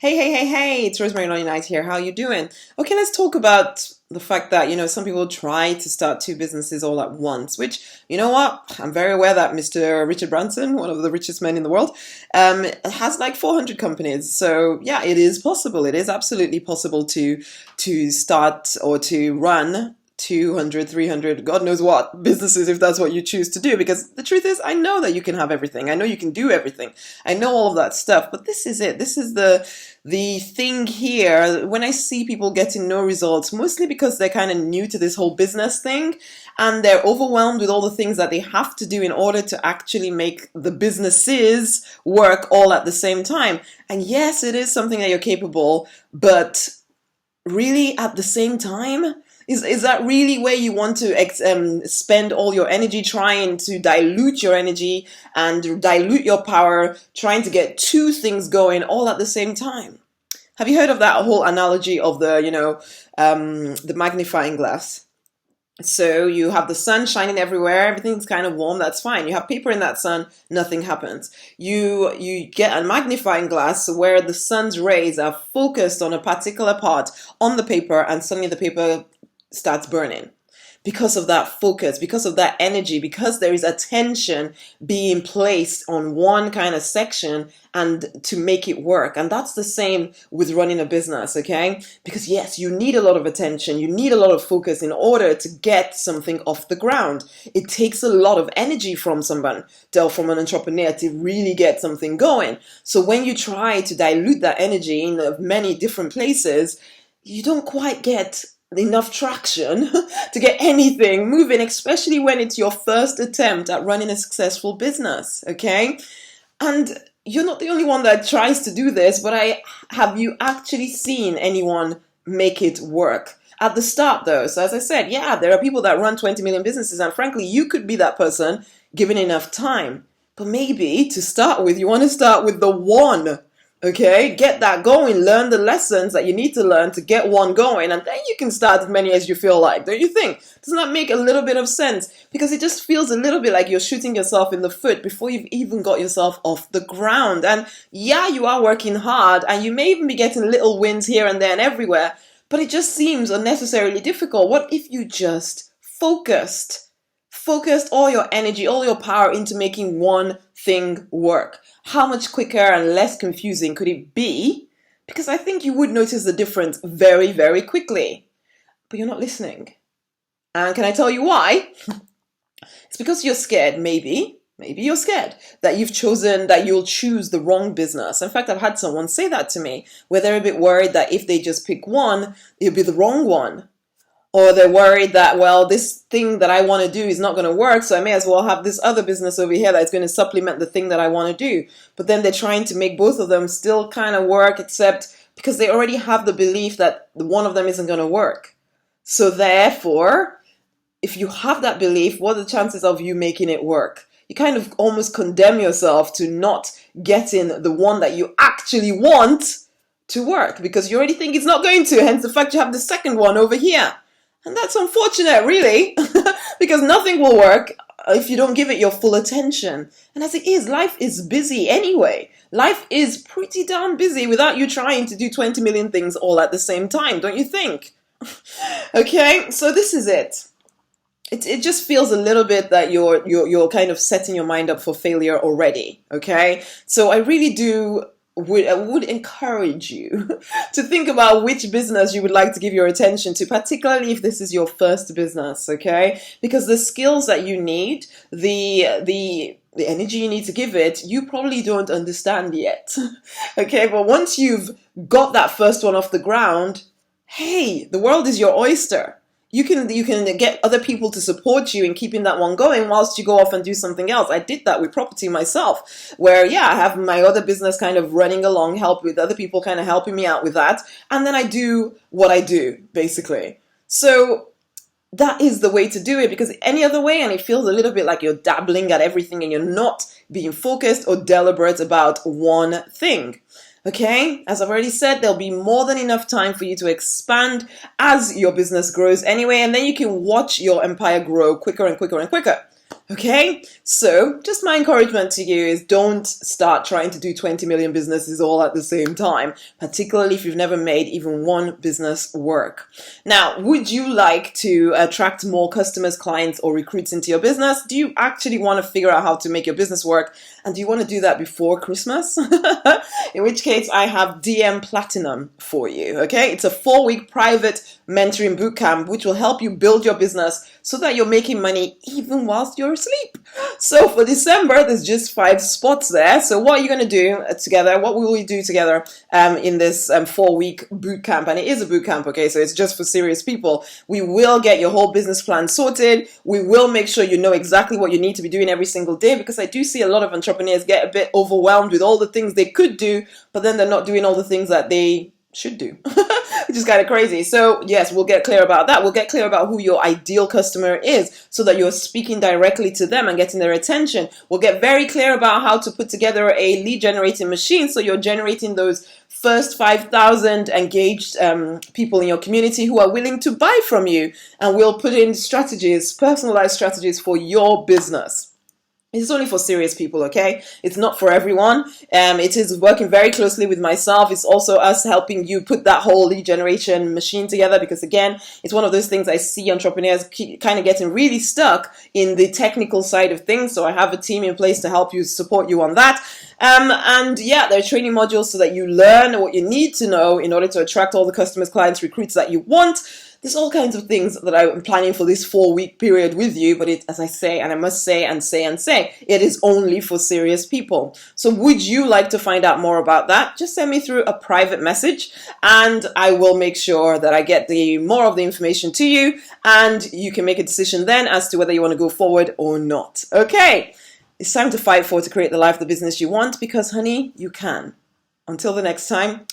Hey, it's Rosemary Nonny here. How you doing? Okay, let's talk about the fact that, some people try to start two businesses all at once, which, you know what? I'm very aware that Mr. Richard Branson, one of the richest men in the world, has like 400 companies. So yeah, it is possible. It is absolutely possible to start or to run 200, 300, God knows what businesses if that's what you choose to do. Because the truth is, I know that you can have everything. I know you can do everything. I know all of that stuff. But this is it. This is the thing here. When I see people getting no results, mostly because they're kind of new to this whole business thing and they're overwhelmed with all the things that they have to do in order to actually make the businesses work all at the same time. And yes, it is something that you're capable, but really at the same time? Is that really where you want to spend all your energy trying to dilute your energy and dilute your power, trying to get two things going all at the same time? Have you heard of that whole analogy of the magnifying glass? So you have the sun shining everywhere, everything's kind of warm, that's fine. You have paper in that sun, nothing happens. You get a magnifying glass where the sun's rays are focused on a particular part on the paper and suddenly the paper starts burning. Because of that focus, because of that energy, because there is attention being placed on one kind of section and to make it work. And that's the same with running a business, okay? Because yes, you need a lot of attention, you need a lot of focus in order to get something off the ground. It takes a lot of energy from someone, from an entrepreneur to really get something going. So when you try to dilute that energy in many different places, you don't quite get enough traction to get anything moving, especially when it's your first attempt at running a successful business, okay? And you're not the only one that tries to do this, but have you actually seen anyone make it work? At the start though, so as I said, yeah, there are people that run 20 million businesses, and frankly, you could be that person given enough time. But maybe to start with, you want to start with the one. Okay, get that going, learn the lessons that you need to learn to get one going, and then you can start as many as you feel like, don't you think? Doesn't that make a little bit of sense? Because it just feels a little bit like you're shooting yourself in the foot before you've even got yourself off the ground. And yeah, you are working hard, and you may even be getting little wins here and there and everywhere, but it just seems unnecessarily difficult. What if you just focused all your energy, all your power into making one thing work? How much quicker and less confusing could it be? Because I think you would notice the difference very, very quickly. But you're not listening. And can I tell you why? It's because you're scared, maybe you're scared that you'll choose the wrong business. In fact, I've had someone say that to me, where they're a bit worried that if they just pick one, it'll be the wrong one. Or they're worried that, well, this thing that I want to do is not going to work, so I may as well have this other business over here that's going to supplement the thing that I want to do. But then they're trying to make both of them still kind of work, except because they already have the belief that one of them isn't going to work. So therefore, if you have that belief, what are the chances of you making it work? You kind of almost condemn yourself to not getting the one that you actually want to work, because you already think it's not going to, hence the fact you have the second one over here. And that's unfortunate, really, because nothing will work if you don't give it your full attention. And as it is, life is busy anyway. Life is pretty darn busy without you trying to do 20 million things all at the same time, don't you think? Okay, so this is it. It just feels a little bit that you're kind of setting your mind up for failure already, okay? So I really would encourage you to think about which business you would like to give your attention to, particularly if this is your first business, okay? Because the skills that you need, the energy you need to give it, you probably don't understand yet, okay? But once you've got that first one off the ground, hey, the world is your oyster. You can get other people to support you in keeping that one going whilst you go off and do something else. I did that with property myself, where, yeah, I have my other business kind of running along, help with other people kind of helping me out with that. And then I do what I do, basically. So that is the way to do it, because any other way, and it feels a little bit like you're dabbling at everything and you're not being focused or deliberate about one thing. Okay, as I've already said, there'll be more than enough time for you to expand as your business grows anyway, and then you can watch your empire grow quicker and quicker and quicker. Okay, so just my encouragement to you is don't start trying to do 20 million businesses all at the same time, particularly if you've never made even one business work. Now, would you like to attract more customers, clients, or recruits into your business? Do you actually want to figure out how to make your business work? And do you want to do that before Christmas? In which case, I have DM Platinum for you. Okay, it's a 4-week private mentoring bootcamp which will help you build your business so that you're making money even whilst you're asleep. So for December, there's just 5 spots there. So what are you going to do together? What will we do together in this 4-week bootcamp? And it is a bootcamp, okay? So it's just for serious people. We will get your whole business plan sorted. We will make sure you know exactly what you need to be doing every single day, because I do see a lot of entrepreneurs get a bit overwhelmed with all the things they could do, but then they're not doing all the things that they should do, which is kind of crazy. So yes, we'll get clear about that. We'll get clear about who your ideal customer is so that you're speaking directly to them and getting their attention. We'll get very clear about how to put together a lead generating machine so you're generating those first 5,000 engaged people in your community who are willing to buy from you. And we'll put in strategies, personalized strategies for your business. It's only for serious people, okay? It's not for everyone. It is working very closely with myself. It's also us helping you put that whole lead generation machine together, because again, it's one of those things I see entrepreneurs kind of getting really stuck in the technical side of things. So I have a team in place to help you, support you on that. And yeah, there are training modules so that you learn what you need to know in order to attract all the customers, clients, recruits that you want. There's all kinds of things that I'm planning for this 4-week period with you, but it, as I say, and I must say and say and say, it is only for serious people. So would you like to find out more about that? Just send me through a private message and I will make sure that I get more of the information to you, and you can make a decision then as to whether you want to go forward or not. Okay, it's time to fight to create the life, the business you want, because honey, you can. Until the next time,